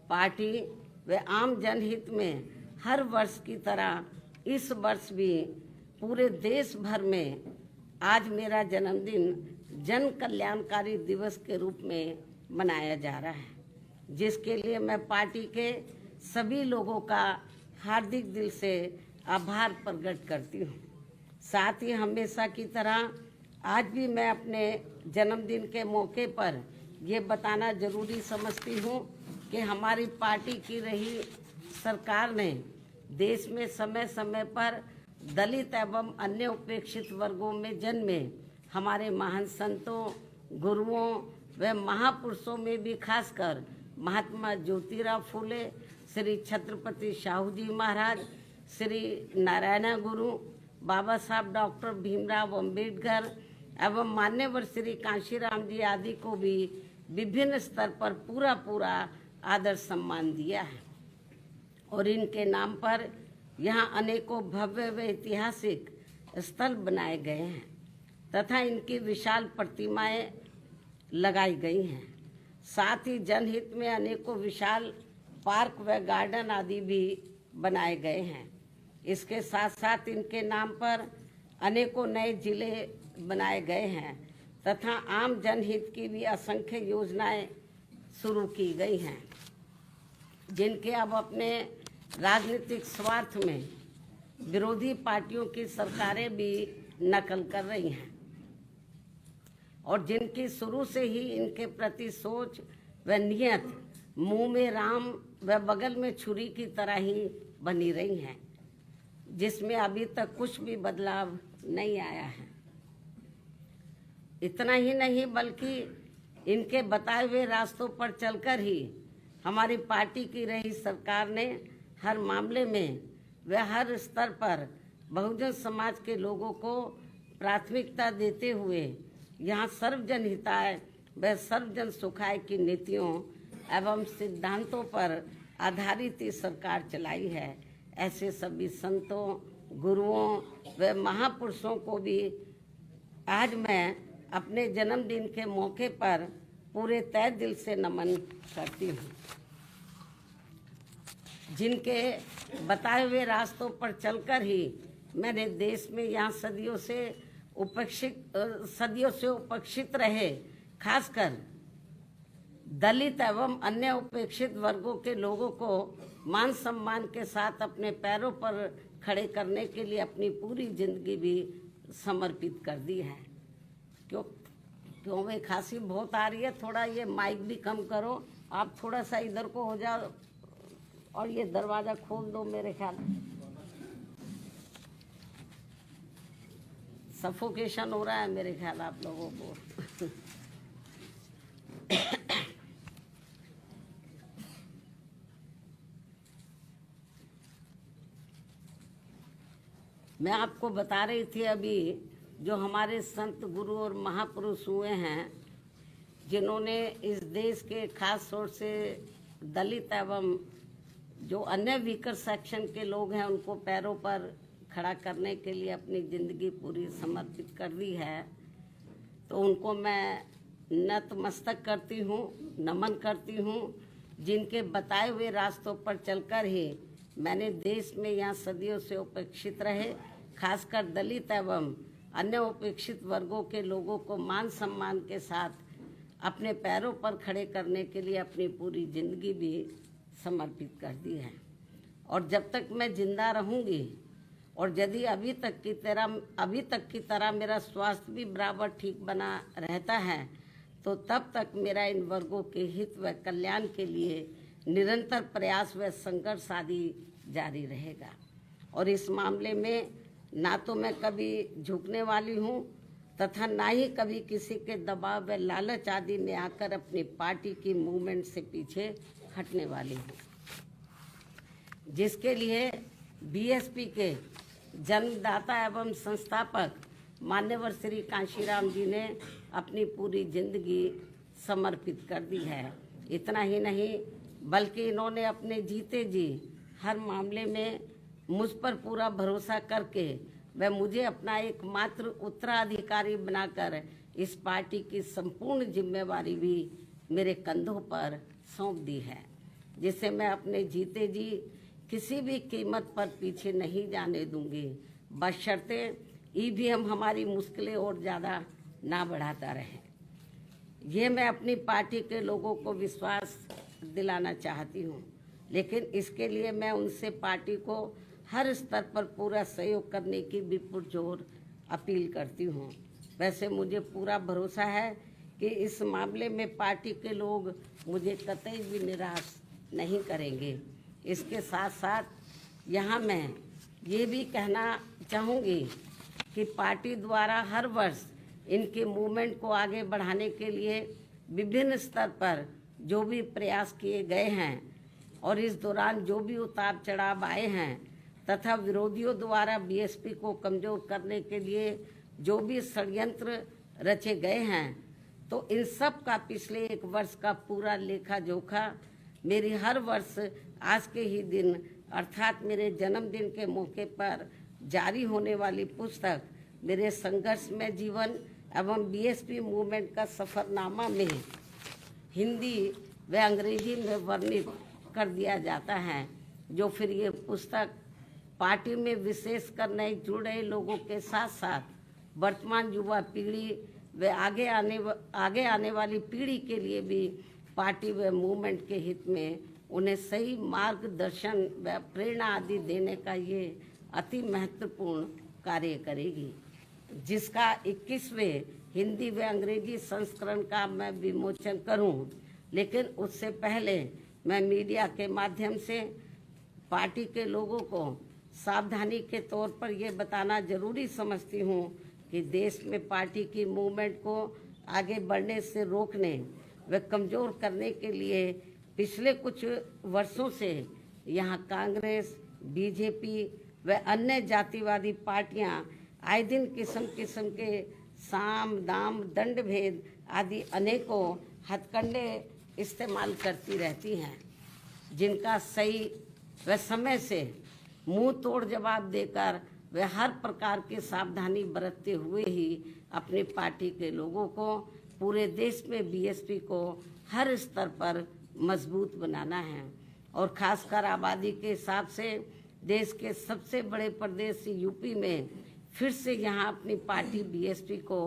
Party व आम जनहित में हर वर्ष की तरह इस वर्ष भी पूरे देश भर में आज मेरा जन्मदिन जन कल्याणकारी दिवस के रूप में मनाया जा रहा है, जिसके लिए मैं पार्टी के सभी लोगों का हार्दिक दिल से आभार प्रकट करती हूँ। साथ ही हमेशा की तरह आज भी मैं अपने जन्मदिन के मौके पर ये बताना जरूरी समझती हूँ कि हमारी पार्टी की रही सरकार ने देश में समय समय पर दलित एवं अन्य उपेक्षित वर्गों में जन्मे हमारे महान संतों, गुरुओं व महापुरुषों में भी खासकर महात्मा ज्योतिराव फूले, श्री छत्रपति शाहू जी महाराज, श्री नारायण गुरु, बाबा साहब डॉक्टर भीमराव अंबेडकर एवं मान्यवर श्री कांशीराम जी आदि को भी विभिन्न स्तर पर पूरा आदर सम्मान दिया है और इनके नाम पर यहाँ अनेकों भव्य व ऐतिहासिक स्थल बनाए गए हैं तथा इनकी विशाल प्रतिमाएं लगाई गई हैं। साथ ही जनहित में अनेकों विशाल पार्क व गार्डन आदि भी बनाए गए हैं। इसके साथ साथ इनके नाम पर अनेकों नए जिले बनाए गए हैं तथा आम जनहित की भी असंख्य योजनाएं शुरू की गई हैं, जिनके अब अपने राजनीतिक स्वार्थ में विरोधी पार्टियों की सरकारें भी नकल कर रही हैं और जिनकी शुरू से ही इनके प्रति सोच व नियत मुंह में राम व बगल में छुरी की तरह ही बनी रही हैं, जिसमें अभी तक कुछ भी बदलाव नहीं आया है। इतना ही नहीं बल्कि इनके बताए हुए रास्तों पर चलकर ही हमारी पार्टी की रही सरकार ने हर मामले में व हर स्तर पर बहुजन समाज के लोगों को प्राथमिकता देते हुए यहाँ सर्वजन हिताय व सर्वजन सुखाय की नीतियों एवं सिद्धांतों पर आधारित ही सरकार चलाई है। ऐसे सभी संतों, गुरुओं व महापुरुषों को भी आज मैं अपने जन्मदिन के मौके पर पूरे तहे दिल से नमन करती हूँ, जिनके बताए हुए रास्तों पर चलकर ही मैंने देश में यहाँ सदियों से उपेक्षित रहे खासकर दलित एवं अन्य उपेक्षित वर्गों के लोगों को मान सम्मान के साथ अपने पैरों पर खड़े करने के लिए अपनी पूरी जिंदगी भी समर्पित कर दी है। क्यों में खांसी बहुत आ रही है, थोड़ा ये माइक भी कम करो, आप थोड़ा सा इधर को हो जाओ और ये दरवाजा खोल दो। मेरे ख्याल सफोकेशन हो रहा है मेरे ख्याल आप लोगों को। मैं आपको बता रही थी अभी जो हमारे संत गुरु और महापुरुष हुए हैं, जिन्होंने इस देश के खास तौर से दलित एवं जो अन्य वीकर सेक्शन के लोग हैं उनको पैरों पर खड़ा करने के लिए अपनी ज़िंदगी पूरी समर्पित कर दी है, तो उनको मैं नतमस्तक करती हूँ, नमन करती हूँ, जिनके बताए हुए रास्तों पर चलकर ही मैंने देश में यहाँ सदियों से उपेक्षित रहे खासकर दलित एवं अन्य उपेक्षित वर्गों के लोगों को मान सम्मान के साथ अपने पैरों पर खड़े करने के लिए अपनी पूरी जिंदगी भी समर्पित कर दी है। और जब तक मैं जिंदा रहूंगी और यदि अभी तक की तरह मेरा स्वास्थ्य भी बराबर ठीक बना रहता है, तो तब तक मेरा इन वर्गों के हित व कल्याण के लिए निरंतर प्रयास व संघर्ष आदि जारी रहेगा। और इस मामले में ना तो मैं कभी झुकने वाली हूँ तथा ना ही कभी किसी के दबाव व लालच आदि में आकर अपनी पार्टी की मूवमेंट से पीछे हटने वाली हूँ, जिसके लिए बीएसपी के जन्मदाता एवं संस्थापक मान्यवर श्री कांशीराम जी ने अपनी पूरी जिंदगी समर्पित कर दी है। इतना ही नहीं बल्कि इन्होंने अपने जीते जी हर मामले में मुझ पर पूरा भरोसा करके वह मुझे अपना एकमात्र उत्तराधिकारी बनाकर इस पार्टी की संपूर्ण जिम्मेवारी भी मेरे कंधों पर सौंप दी है। जिसे मैं अपने जीते जी किसी भी कीमत पर पीछे नहीं जाने दूंगी, बशर्ते ईवीएम हमारी मुश्किलें और ज़्यादा ना बढ़ाता रहे। ये मैं अपनी पार्टी के लोगों को विश्वास दिलाना चाहती हूँ, लेकिन इसके लिए मैं उनसे पार्टी को हर स्तर पर पूरा सहयोग करने की भी पुरजोर अपील करती हूँ। वैसे मुझे पूरा भरोसा है कि इस मामले में पार्टी के लोग मुझे कतई भी निराश नहीं करेंगे। इसके साथ साथ यहाँ मैं ये भी कहना चाहूँगी कि पार्टी द्वारा हर वर्ष इनके मूवमेंट को आगे बढ़ाने के लिए विभिन्न स्तर पर जो भी प्रयास किए गए हैं और इस दौरान जो भी उतार चढ़ाव आए हैं तथा विरोधियों द्वारा बीएसपी को कमजोर करने के लिए जो भी षड्यंत्र रचे गए हैं, तो इन सब का पिछले 1 वर्ष का पूरा लेखा जोखा मेरी हर वर्ष आज के ही दिन अर्थात मेरे जन्मदिन के मौके पर जारी होने वाली पुस्तक मेरे संघर्षमय जीवन एवं बीएसपी मूवमेंट का सफरनामा में हिंदी व अंग्रेजी में वर्णित कर दिया जाता है, जो फिर ये पुस्तक पार्टी में विशेषकर नए जुड़े लोगों के साथ साथ वर्तमान युवा पीढ़ी व आगे आने वाली पीढ़ी के लिए भी पार्टी व मूवमेंट के हित में उन्हें सही मार्गदर्शन व प्रेरणा आदि देने का ये अति महत्वपूर्ण कार्य करेगी, जिसका 21वें हिंदी व अंग्रेजी संस्करण का मैं विमोचन करूं। लेकिन उससे पहले मैं मीडिया के माध्यम से पार्टी के लोगों को सावधानी के तौर पर यह बताना जरूरी समझती हूं कि देश में पार्टी की मूवमेंट को आगे बढ़ने से रोकने व कमजोर करने के लिए पिछले कुछ वर्षों से यहाँ कांग्रेस, बीजेपी व अन्य जातिवादी पार्टियां आए दिन किस्म किस्म के साम दाम दंड भेद आदि अनेकों हथकंडे इस्तेमाल करती रहती हैं, जिनका सही व समय से मुंह तोड़ जवाब देकर वे हर प्रकार की सावधानी बरतते हुए ही अपनी पार्टी के लोगों को पूरे देश में बीएसपी को हर स्तर पर मजबूत बनाना है और खासकर आबादी के हिसाब से देश के सबसे बड़े प्रदेश यूपी में फिर से यहाँ अपनी पार्टी बीएसपी को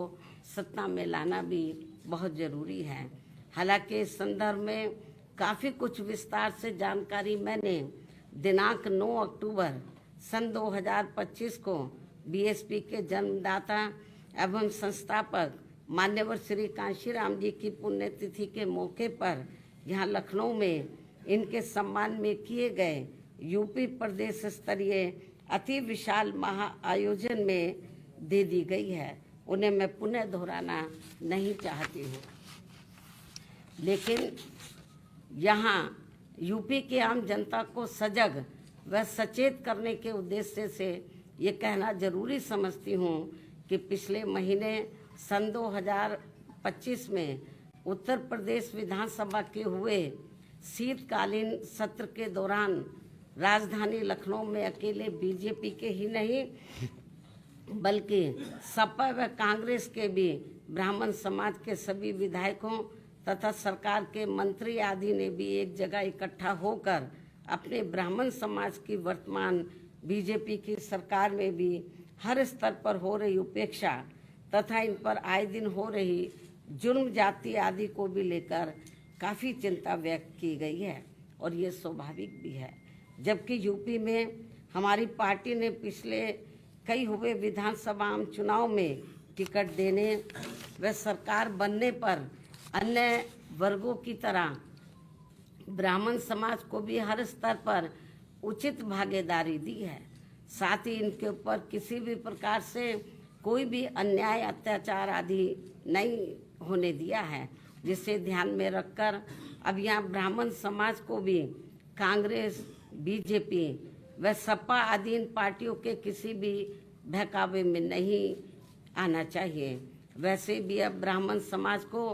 सत्ता में लाना भी बहुत जरूरी है। हालांकि इस संदर्भ में काफ़ी कुछ विस्तार से जानकारी मैंने दिनांक 9 अक्टूबर सन 2025 को बीएसपी के जन्मदाता एवं संस्थापक मान्यवर श्री कांशीराम जी की पुण्यतिथि के मौके पर यहाँ लखनऊ में इनके सम्मान में किए गए यूपी प्रदेश स्तरीय अति विशाल महाआयोजन में दे दी गई है। उन्हें मैं पुनः दोहराना नहीं चाहती हूँ, लेकिन यहाँ यूपी की आम जनता को सजग व सचेत करने के उद्देश्य से ये कहना जरूरी समझती हूँ कि पिछले महीने सन 2025 में उत्तर प्रदेश विधानसभा के हुए शीतकालीन सत्र के दौरान राजधानी लखनऊ में अकेले बीजेपी के ही नहीं बल्कि सपा व कांग्रेस के भी ब्राह्मण समाज के सभी विधायकों तथा सरकार के मंत्री आदि ने भी एक जगह इकट्ठा होकर अपने ब्राह्मण समाज की वर्तमान बीजेपी की सरकार में भी हर स्तर पर हो रही उपेक्षा तथा इन पर आए दिन हो रही जुर्म जाति आदि को भी लेकर काफ़ी चिंता व्यक्त की गई है और ये स्वाभाविक भी है। जबकि यूपी में हमारी पार्टी ने पिछले कई हुए विधानसभा चुनाव में टिकट देने व सरकार बनने पर अन्य वर्गों की तरह ब्राह्मण समाज को भी हर स्तर पर उचित भागीदारी दी है। साथ ही इनके ऊपर किसी भी प्रकार से कोई भी अन्याय अत्याचार आदि नहीं होने दिया है, जिसे ध्यान में रखकर अब यहाँ ब्राह्मण समाज को भी कांग्रेस, बीजेपी व सपा आदि इन पार्टियों के किसी भी बहकावे में नहीं आना चाहिए। वैसे भी अब ब्राह्मण समाज को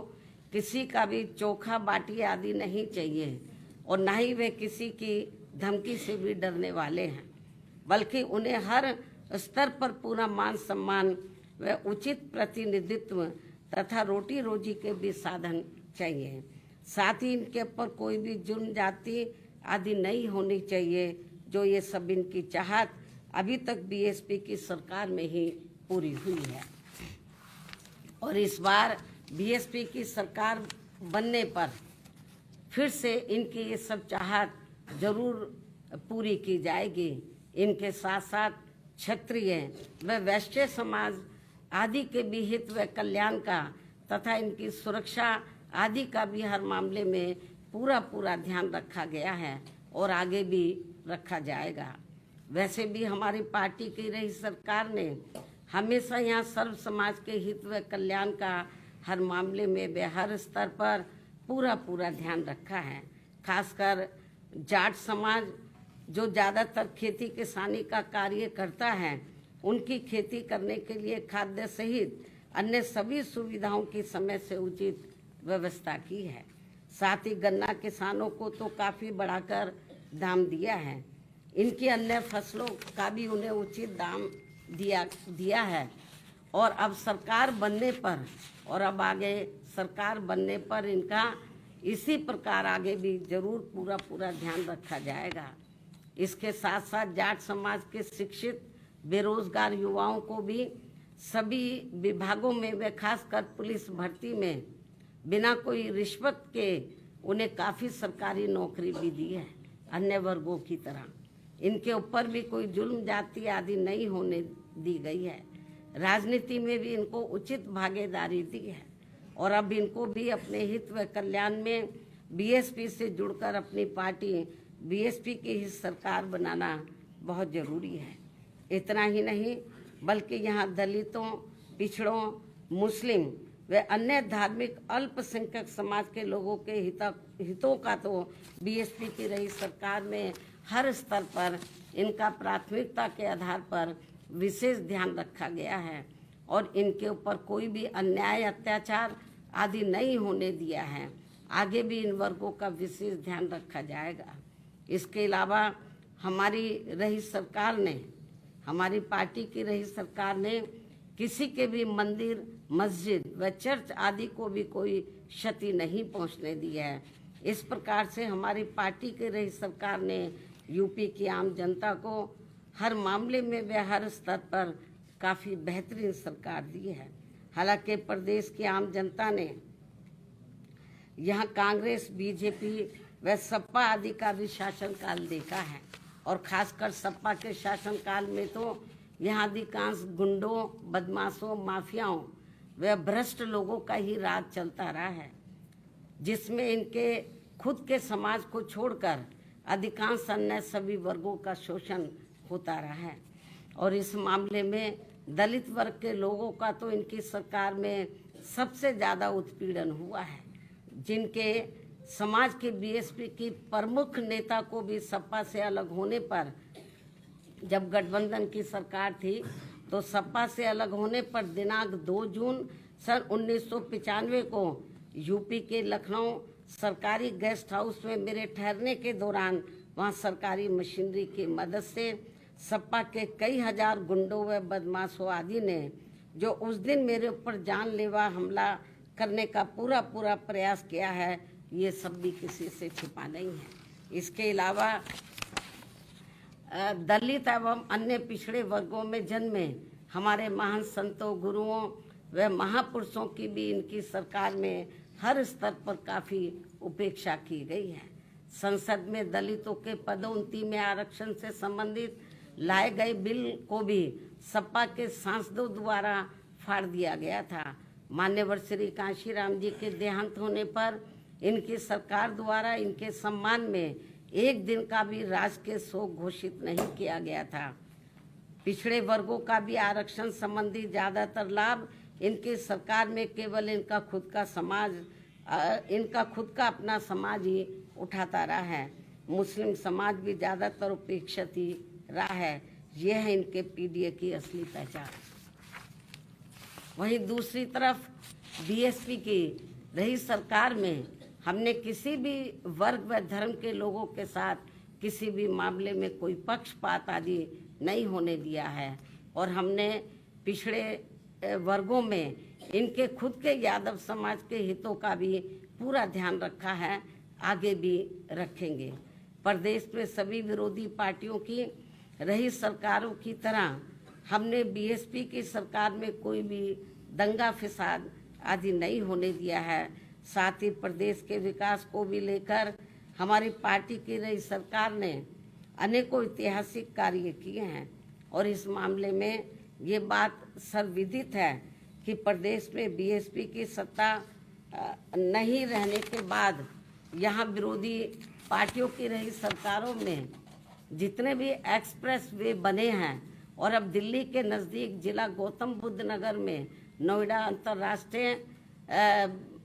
किसी का भी चोखा बाटी आदि नहीं चाहिए और न ही वे किसी की धमकी से भी डरने वाले हैं, बल्कि उन्हें हर स्तर पर पूरा मान सम्मान व उचित प्रतिनिधित्व तथा रोटी रोजी के भी साधन चाहिए। साथ ही इनके ऊपर कोई भी जुर्म जाति आदि नहीं होनी चाहिए, जो ये सब इनकी चाहत अभी तक बीएसपी की सरकार में ही पूरी हुई है। और इस बार बीएसपी की सरकार बनने पर फिर से इनकी ये सब चाहत जरूर पूरी की जाएगी। इनके साथ साथ क्षत्रिय व वैश्य समाज आदि के भी हित व कल्याण का तथा इनकी सुरक्षा आदि का भी हर मामले में पूरा ध्यान रखा गया है और आगे भी रखा जाएगा। वैसे भी हमारी पार्टी की रही सरकार ने हमेशा यहाँ सर्व समाज के हित व कल्याण का हर मामले में वे हर स्तर पर पूरा ध्यान रखा है। खासकर जाट समाज जो ज़्यादातर खेती किसानी का कार्य करता है, उनकी खेती करने के लिए खाद्य सहित अन्य सभी सुविधाओं की समय से उचित व्यवस्था की है। साथ ही गन्ना किसानों को तो काफ़ी बढ़ाकर दाम दिया है। इनकी अन्य फसलों का भी उन्हें उचित दाम दिया है। और अब सरकार बनने पर और अब आगे सरकार बनने पर इनका इसी प्रकार आगे भी जरूर पूरा ध्यान रखा जाएगा। इसके साथ साथ जाट समाज के शिक्षित बेरोजगार युवाओं को भी सभी विभागों में व खासकर पुलिस भर्ती में बिना कोई रिश्वत के उन्हें काफ़ी सरकारी नौकरी भी दी है। अन्य वर्गों की तरह इनके ऊपर भी कोई जुल्म जाति आदि नहीं होने दी गई है। राजनीति में भी इनको उचित भागीदारी दी है और अब इनको भी अपने हित व कल्याण में बीएसपी से जुड़कर अपनी पार्टी बीएसपी की ही सरकार बनाना बहुत ज़रूरी है। इतना ही नहीं बल्कि यहाँ दलितों, पिछड़ों, मुस्लिम व अन्य धार्मिक अल्पसंख्यक समाज के लोगों के हितों का तो बीएसपी की रही सरकार में हर स्तर पर इनका प्राथमिकता के आधार पर विशेष ध्यान रखा गया है और इनके ऊपर कोई भी अन्याय अत्याचार आदि नहीं होने दिया है। आगे भी इन वर्गों का विशेष ध्यान रखा जाएगा। इसके अलावा हमारी पार्टी की रही सरकार ने किसी के भी मंदिर, मस्जिद व चर्च आदि को भी कोई क्षति नहीं पहुंचने दी है। इस प्रकार से हमारी पार्टी की रही सरकार ने यूपी की आम जनता को हर मामले में व हर स्तर पर काफ़ी बेहतरीन सरकार दी है। हालांकि प्रदेश की आम जनता ने यहाँ कांग्रेस, बीजेपी व सपा आदि का भी शासनकाल देखा है और खासकर सपा के शासनकाल में तो यहाँ अधिकांश गुंडों, बदमाशों, माफियाओं व भ्रष्ट लोगों का ही राज चलता रहा है, जिसमें इनके खुद के समाज को छोड़कर अधिकांश अन्य सभी वर्गों का शोषण होता रहा है। और इस मामले में दलित वर्ग के लोगों का तो इनकी सरकार में सबसे ज़्यादा उत्पीड़न हुआ है, जिनके समाज के बीएसपी की प्रमुख नेता को भी सपा से अलग होने पर, जब गठबंधन की सरकार थी तो सपा से अलग होने पर दिनांक 2 जून सन 1995 को यूपी के लखनऊ सरकारी गेस्ट हाउस में मेरे ठहरने के दौरान वहां सरकारी मशीनरी की मदद से सपा के कई हजार गुंडों व बदमाशों आदि ने जो उस दिन मेरे ऊपर जानलेवा हमला करने का पूरा प्रयास किया है, ये सब भी किसी से छिपा नहीं है। इसके अलावा दलित एवं अन्य पिछड़े वर्गों में जन्मे हमारे महान संतों, गुरुओं व महापुरुषों की भी इनकी सरकार में हर स्तर पर काफ़ी उपेक्षा की गई है। संसद में दलितों के पदोन्नति में आरक्षण से संबंधित लाए गए बिल को भी सपा के सांसदों द्वारा फाड़ दिया गया था। मान्यवर श्री कांशीराम जी के देहांत होने पर इनकी सरकार द्वारा इनके सम्मान में एक दिन का भी राजकीय शोक घोषित नहीं किया गया था। पिछड़े वर्गों का भी आरक्षण संबंधी ज़्यादातर लाभ इनकी सरकार में केवल इनका खुद का अपना समाज ही उठाता रहा है। मुस्लिम समाज भी ज़्यादातर उपेक्षित ही रहा है। यह है इनके पीडीए की असली पहचान। वहीं दूसरी तरफ बीएसपी की रही सरकार में हमने किसी भी वर्ग व धर्म के लोगों के साथ किसी भी मामले में कोई पक्षपात आदि नहीं होने दिया है और हमने पिछड़े वर्गों में इनके खुद के यादव समाज के हितों का भी पूरा ध्यान रखा है, आगे भी रखेंगे। प्रदेश में सभी विरोधी पार्टियों की रही सरकारों की तरह हमने बीएसपी की सरकार में कोई भी दंगा फिसाद आदि नहीं होने दिया है। साथ ही प्रदेश के विकास को भी लेकर हमारी पार्टी की रही सरकार ने अनेकों ऐतिहासिक कार्य किए हैं और इस मामले में ये बात सर्वविदित है कि प्रदेश में बीएसपी की सत्ता नहीं रहने के बाद यहाँ विरोधी पार्टियों की रही सरकारों में जितने भी एक्सप्रेस वे बने हैं और अब दिल्ली के नज़दीक जिला गौतम बुद्ध नगर में नोएडा अंतर्राष्ट्रीय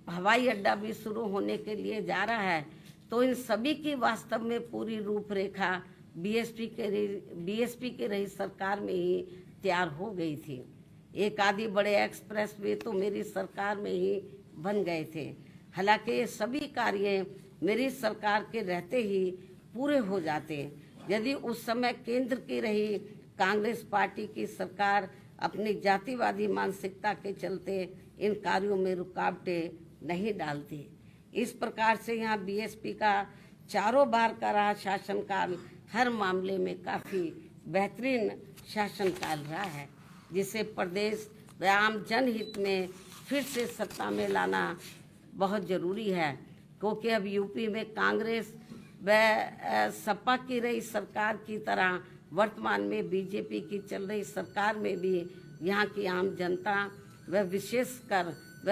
हवाई अड्डा भी शुरू होने के लिए जा रहा है, तो इन सभी की वास्तव में पूरी रूपरेखा बीएसपी के रही सरकार में ही तैयार हो गई थी। एक आदि बड़े एक्सप्रेस वे तो मेरी सरकार में ही बन गए थे। हालांकि ये सभी कार्य मेरी सरकार के रहते ही पूरे हो जाते यदि उस समय केंद्र की रही कांग्रेस पार्टी की सरकार अपनी जातिवादी मानसिकता के चलते इन कार्यों में रुकावटें नहीं डालती। इस प्रकार से यहाँ बीएसपी का चारों बार का रहा शासनकाल हर मामले में काफ़ी बेहतरीन शासनकाल रहा है, जिसे प्रदेश व आम जनहित में फिर से सत्ता में लाना बहुत ज़रूरी है, क्योंकि अब यूपी में कांग्रेस व सपा की रही सरकार की तरह वर्तमान में बीजेपी की चल रही सरकार में भी यहाँ की आम जनता व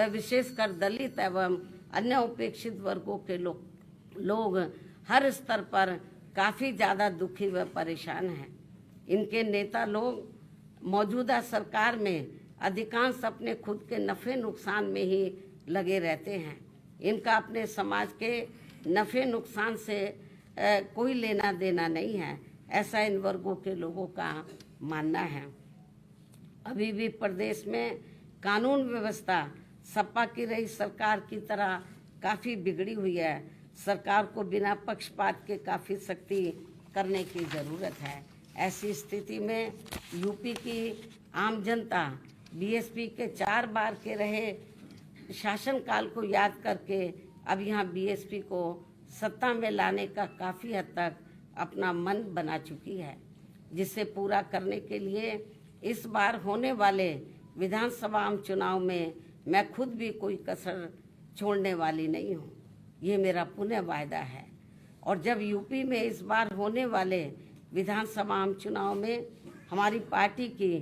विशेषकर दलित एवं अन्य उपेक्षित वर्गों के लोग हर स्तर पर काफ़ी ज़्यादा दुखी व परेशान हैं। इनके नेता लोग मौजूदा सरकार में अधिकांश अपने खुद के नफ़े नुकसान में ही लगे रहते हैं। इनका अपने समाज के नफ़े नुकसान से कोई लेना देना नहीं है, ऐसा इन वर्गों के लोगों का मानना है। अभी भी प्रदेश में कानून व्यवस्था सपा की रही सरकार की तरह काफ़ी बिगड़ी हुई है। सरकार को बिना पक्षपात के काफ़ी सख्ती करने की ज़रूरत है। ऐसी स्थिति में यूपी की आम जनता बीएसपी के 4 बार के रहे शासनकाल को याद करके अब यहाँ बीएसपी को सत्ता में लाने का काफ़ी हद तक अपना मन बना चुकी है, जिसे पूरा करने के लिए इस बार होने वाले विधानसभा चुनाव में मैं खुद भी कोई कसर छोड़ने वाली नहीं हूँ। ये मेरा पुनः वायदा है। और जब यूपी में इस बार होने वाले विधानसभा चुनाव में हमारी पार्टी की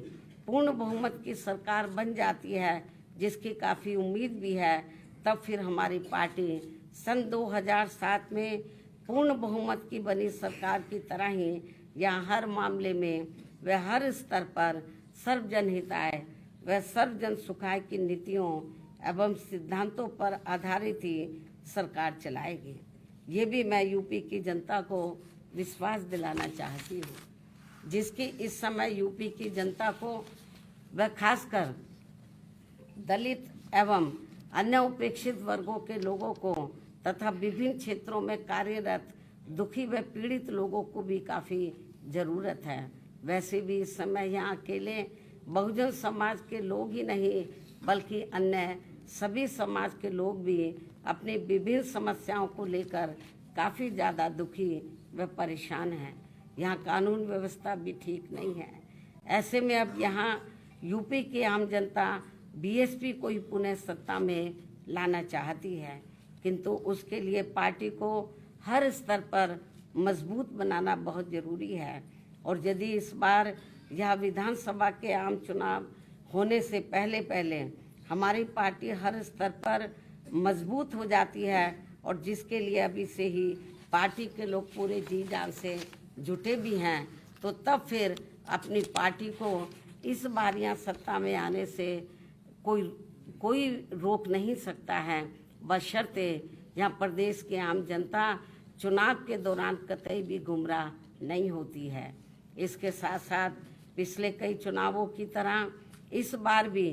पूर्ण बहुमत की सरकार बन जाती है, जिसकी काफ़ी उम्मीद भी है, तब फिर हमारी पार्टी सन 2007 में पूर्ण बहुमत की बनी सरकार की तरह ही यहाँ हर मामले में व हर स्तर पर सर्वजन हिताय व सर्वजन सुखाय की नीतियों एवं सिद्धांतों पर आधारित ही सरकार चलाएगी। ये भी मैं यूपी की जनता को विश्वास दिलाना चाहती हूँ, जिसकी इस समय यूपी की जनता को व खासकर दलित एवं अन्य उपेक्षित वर्गों के लोगों को तथा विभिन्न क्षेत्रों में कार्यरत दुखी व पीड़ित लोगों को भी काफ़ी ज़रूरत है। वैसे भी इस समय यहाँ अकेले बहुजन समाज के लोग ही नहीं, बल्कि अन्य सभी समाज के लोग भी अपनी विभिन्न समस्याओं को लेकर काफ़ी ज़्यादा दुखी व परेशान हैं। यहाँ कानून व्यवस्था भी ठीक नहीं है। ऐसे में अब यहाँ यूपी की आम जनता बीएसपी को ही पुनः सत्ता में लाना चाहती है, किंतु उसके लिए पार्टी को हर स्तर पर मजबूत बनाना बहुत ज़रूरी है। और यदि इस बार यह विधानसभा के आम चुनाव होने से पहले हमारी पार्टी हर स्तर पर मजबूत हो जाती है और जिसके लिए अभी से ही पार्टी के लोग पूरे जी जान से जुटे भी हैं, तो तब फिर अपनी पार्टी को इस बार यहाँ सत्ता में आने से कोई रोक नहीं सकता है, बशर्ते यहाँ प्रदेश की आम जनता चुनाव के दौरान कतई भी गुमराह नहीं होती है। इसके साथ साथ पिछले कई चुनावों की तरह इस बार भी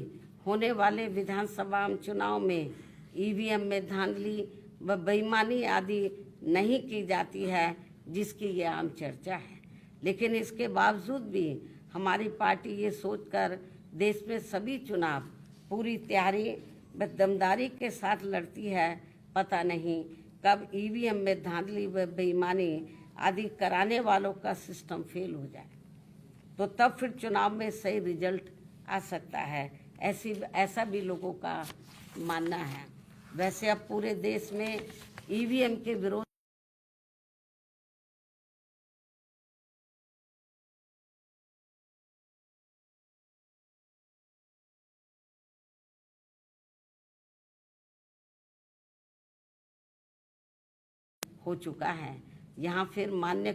होने वाले विधानसभा चुनाव में ईवीएम में धांधली व बेईमानी आदि नहीं की जाती है, जिसकी ये आम चर्चा है। लेकिन इसके बावजूद भी हमारी पार्टी ये सोचकर देश में सभी चुनाव पूरी तैयारी व दमदारी के साथ लड़ती है, पता नहीं कब ईवीएम में धांधली व बेईमानी आदि कराने वालों का सिस्टम फेल हो जाए तो तब फिर चुनाव में सही रिजल्ट आ सकता है, ऐसा भी लोगों का मानना है। वैसे अब पूरे देश में ईवीएम के विरोध हो चुका है। यहाँ फिर मान्य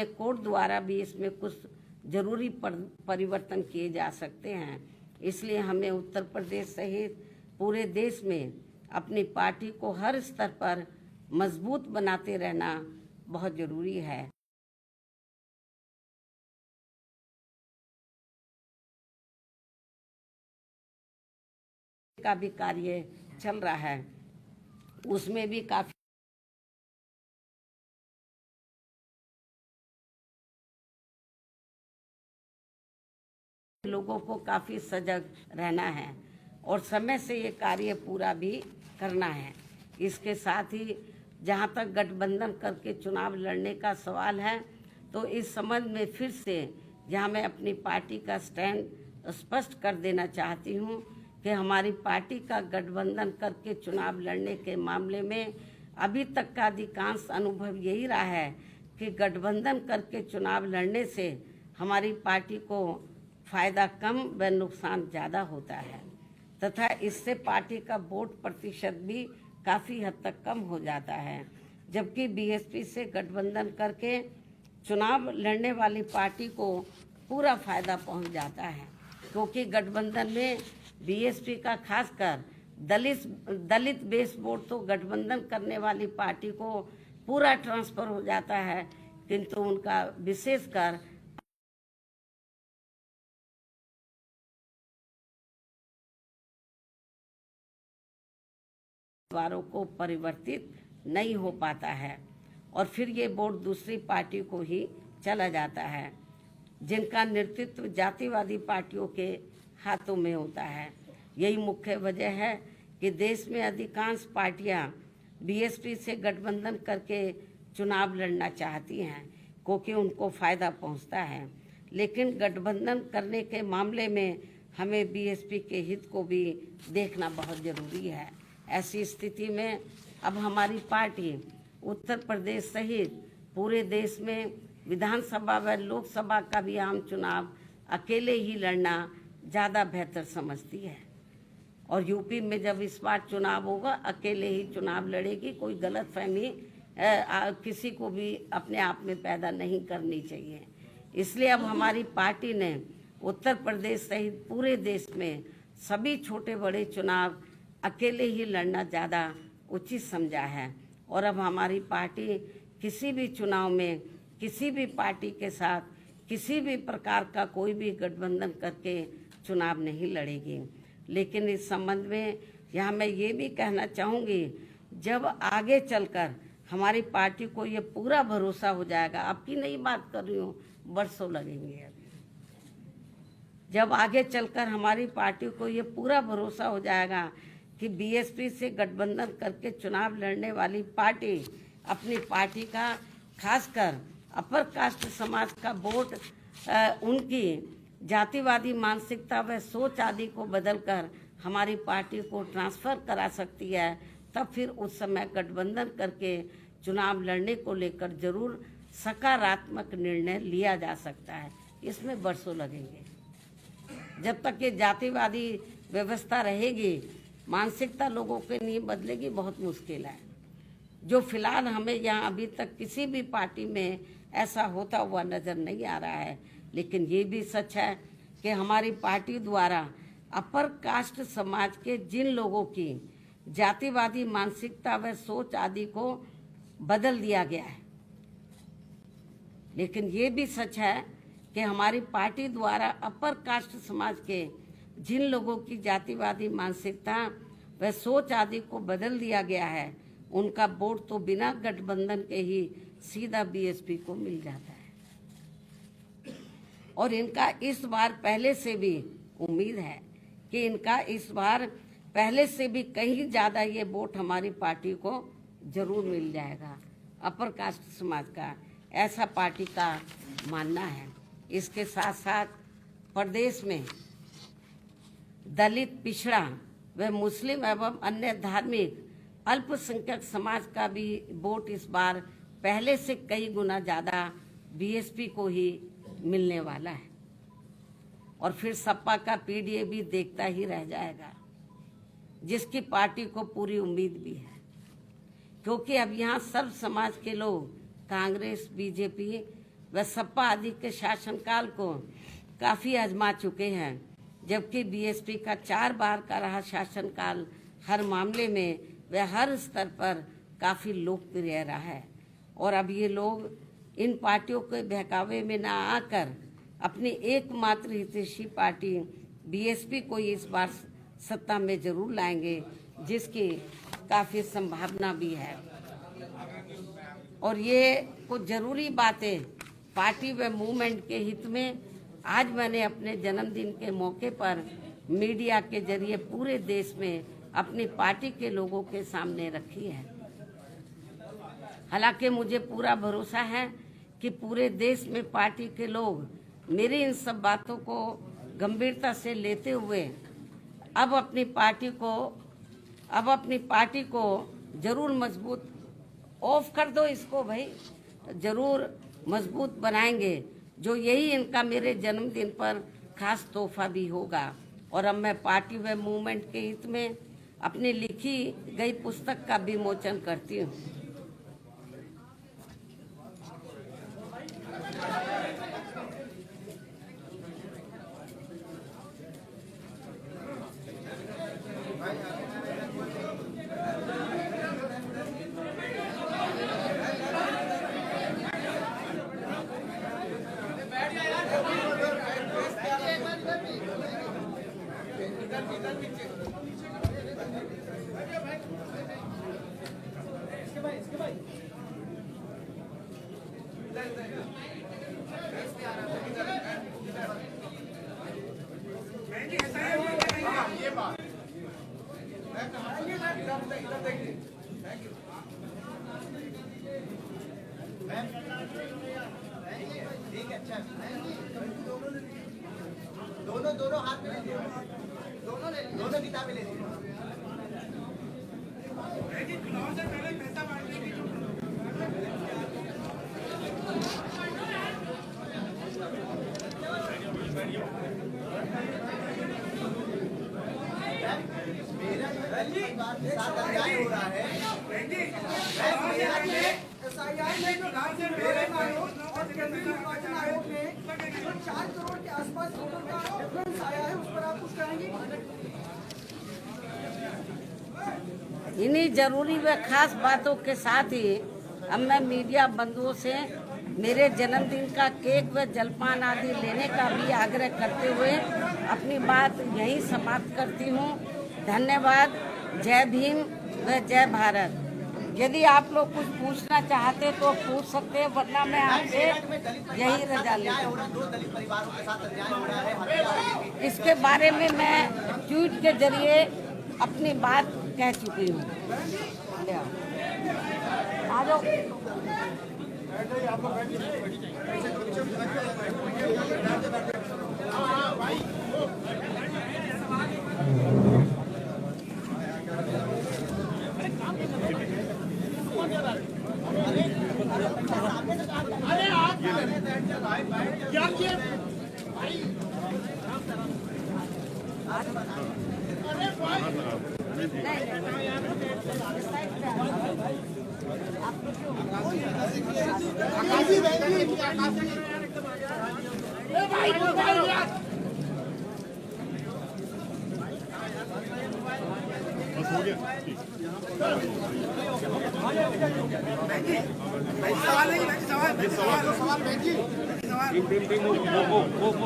कोर्ट द्वारा भी इसमें कुछ जरूरी परिवर्तन किए जा सकते हैं। इसलिए हमें उत्तर प्रदेश सहित पूरे देश में अपनी पार्टी को हर स्तर पर मजबूत बनाते रहना बहुत जरूरी है। का भी कार्य चल रहा है, उसमें भी काफी लोगों को काफी सजग रहना है और समय से ये कार्य पूरा भी करना है। इसके साथ ही जहां तक गठबंधन करके चुनाव लड़ने का सवाल है, तो इस संबंध में फिर से यहाँ मैं अपनी पार्टी का स्टैंड स्पष्ट कर देना चाहती हूँ कि हमारी पार्टी का गठबंधन करके चुनाव लड़ने के मामले में अभी तक का अधिकांश अनुभव यही रहा है कि गठबंधन करके चुनाव लड़ने से हमारी पार्टी को फायदा कम व नुकसान ज़्यादा होता है तथा इससे पार्टी का वोट प्रतिशत भी काफ़ी हद तक कम हो जाता है। जबकि बीएसपी से गठबंधन करके चुनाव लड़ने वाली पार्टी को पूरा फायदा पहुंच जाता है, क्योंकि गठबंधन में बीएसपी का खासकर दलित बेस वोट तो गठबंधन करने वाली पार्टी को पूरा ट्रांसफर हो जाता है, किंतु उनका विशेषकर वारों को परिवर्तित नहीं हो पाता है और फिर ये वोट दूसरी पार्टी को ही चला जाता है, जिनका नेतृत्व जातिवादी पार्टियों के हाथों में होता है। यही मुख्य वजह है कि देश में अधिकांश पार्टियां बीएसपी से गठबंधन करके चुनाव लड़ना चाहती हैं, क्योंकि उनको फायदा पहुंचता है। लेकिन गठबंधन करने के मामले में हमें बीएसपी के हित को भी देखना बहुत जरूरी है। ऐसी स्थिति में अब हमारी पार्टी उत्तर प्रदेश सहित पूरे देश में विधानसभा व लोकसभा का भी आम चुनाव अकेले ही लड़ना ज़्यादा बेहतर समझती है और यूपी में जब इस बार चुनाव होगा अकेले ही चुनाव लड़ेगी। कोई गलतफहमी किसी को भी अपने आप में पैदा नहीं करनी चाहिए। इसलिए अब हमारी पार्टी ने उत्तर प्रदेश सहित पूरे देश में सभी छोटे बड़े चुनाव अकेले ही लड़ना ज़्यादा उचित समझा है और अब हमारी पार्टी किसी भी चुनाव में किसी भी पार्टी के साथ किसी भी प्रकार का कोई भी गठबंधन करके चुनाव नहीं लड़ेगी। लेकिन इस संबंध में यहाँ मैं ये भी कहना चाहूँगी, जब आगे चलकर हमारी पार्टी को ये पूरा भरोसा हो जाएगा, आपकी नई बात कर रही हूँ, बरसों लगेंगे अभी, जब आगे चलकर हमारी पार्टी को ये पूरा भरोसा हो जाएगा कि बीएसपी से गठबंधन करके चुनाव लड़ने वाली पार्टी अपनी पार्टी का खासकर अपर कास्ट समाज का वोट उनकी जातिवादी मानसिकता व सोच आदि को बदलकर हमारी पार्टी को ट्रांसफर करा सकती है, तब फिर उस समय गठबंधन करके चुनाव लड़ने को लेकर जरूर सकारात्मक निर्णय लिया जा सकता है। इसमें बरसों लगेंगे। जब तक ये जातिवादी व्यवस्था रहेगी, मानसिकता लोगों के नहीं बदलेगी, बहुत मुश्किल है। जो फिलहाल हमें यहाँ अभी तक किसी भी पार्टी में ऐसा होता हुआ नजर नहीं आ रहा है। लेकिन ये भी सच है कि हमारी पार्टी द्वारा अपर कास्ट समाज के जिन लोगों की जातिवादी मानसिकता व सोच आदि को बदल दिया गया है, लेकिन ये भी सच है कि हमारी पार्टी द्वारा अपर कास्ट समाज के जिन लोगों की जातिवादी मानसिकता व सोच आदि को बदल दिया गया है, उनका वोट तो बिना गठबंधन के ही सीधा बीएसपी को मिल जाता है और इनका इस बार पहले से भी उम्मीद है कि इनका इस बार पहले से भी कहीं ज़्यादा ये वोट हमारी पार्टी को जरूर मिल जाएगा। अपर कास्ट समाज का, ऐसा पार्टी का मानना है। इसके साथ साथ प्रदेश में दलित, पिछड़ा व मुस्लिम एवं अन्य धार्मिक अल्पसंख्यक समाज का भी वोट इस बार पहले से कई गुना ज़्यादा बीएसपी को ही मिलने वाला है और फिर सपा का पीडीए भी देखता ही रह जाएगा, जिसकी पार्टी को पूरी उम्मीद भी है, क्योंकि अब यहाँ सब समाज के लोग कांग्रेस, बीजेपी व सपा आदि के शासनकाल को काफ़ी आजमा चुके हैं, जबकि बीएसपी का 4 बार का रहा शासनकाल हर मामले में व हर स्तर पर काफ़ी लोकप्रिय रहा है। और अब ये लोग इन पार्टियों के बहकावे में ना आकर अपनी एकमात्र हितैषी पार्टी बीएसपी को इस बार सत्ता में जरूर लाएंगे, जिसकी काफ़ी संभावना भी है। और ये कुछ जरूरी बातें पार्टी व मूवमेंट के हित में आज मैंने अपने जन्मदिन के मौके पर मीडिया के जरिए पूरे देश में अपनी पार्टी के लोगों के सामने रखी है। हालांकि मुझे पूरा भरोसा है कि पूरे देश में पार्टी के लोग मेरी इन सब बातों को गंभीरता से लेते हुए अब अपनी पार्टी को जरूर मजबूत, ऑफ कर दो इसको भाई, जरूर मजबूत बनाएंगे, जो यही इनका मेरे जन्मदिन पर खास तोहफा भी होगा। और अब मैं पार्टी व मूवमेंट के हित में अपनी लिखी गई पुस्तक का विमोचन करती हूँ। दोनों हाथ में ले लीजिए, दोनों किताबें ले लीजिए। चुनाव से पहले पैसा बांटने की साथ अन्याय हो रहा है। और केंद्रीय निर्वाचन आयोग ने 4 करोड़ के आसपास वोटों का डिफरेंस आया है, उस पर आप कुछ कहेंगे? इन्हीं जरूरी व खास बातों के साथ ही अब मैं मीडिया बंधुओं से मेरे जन्मदिन का केक व जलपान आदि लेने का भी आग्रह करते हुए अपनी बात यहीं समाप्त करती हूँ। धन्यवाद। जय भीम व जय भारत। यदि आप लोग कुछ पूछना चाहते तो पूछ सकते हैं, वरना मैं आपसे यही रजा लेती हूँ। इसके बारे में मैं ट्वीट के जरिए अपनी बात कह चुकी हूँ। आ जाओ।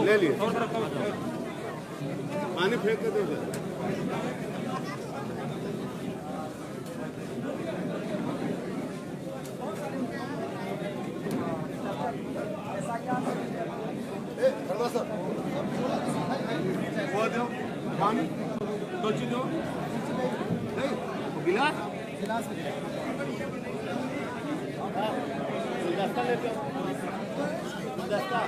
ले लिए पानी फेंक के दे। वो दो पानी, 2 चीज दो, गिलास गुलदस्ता लेते हो गुलदस्ता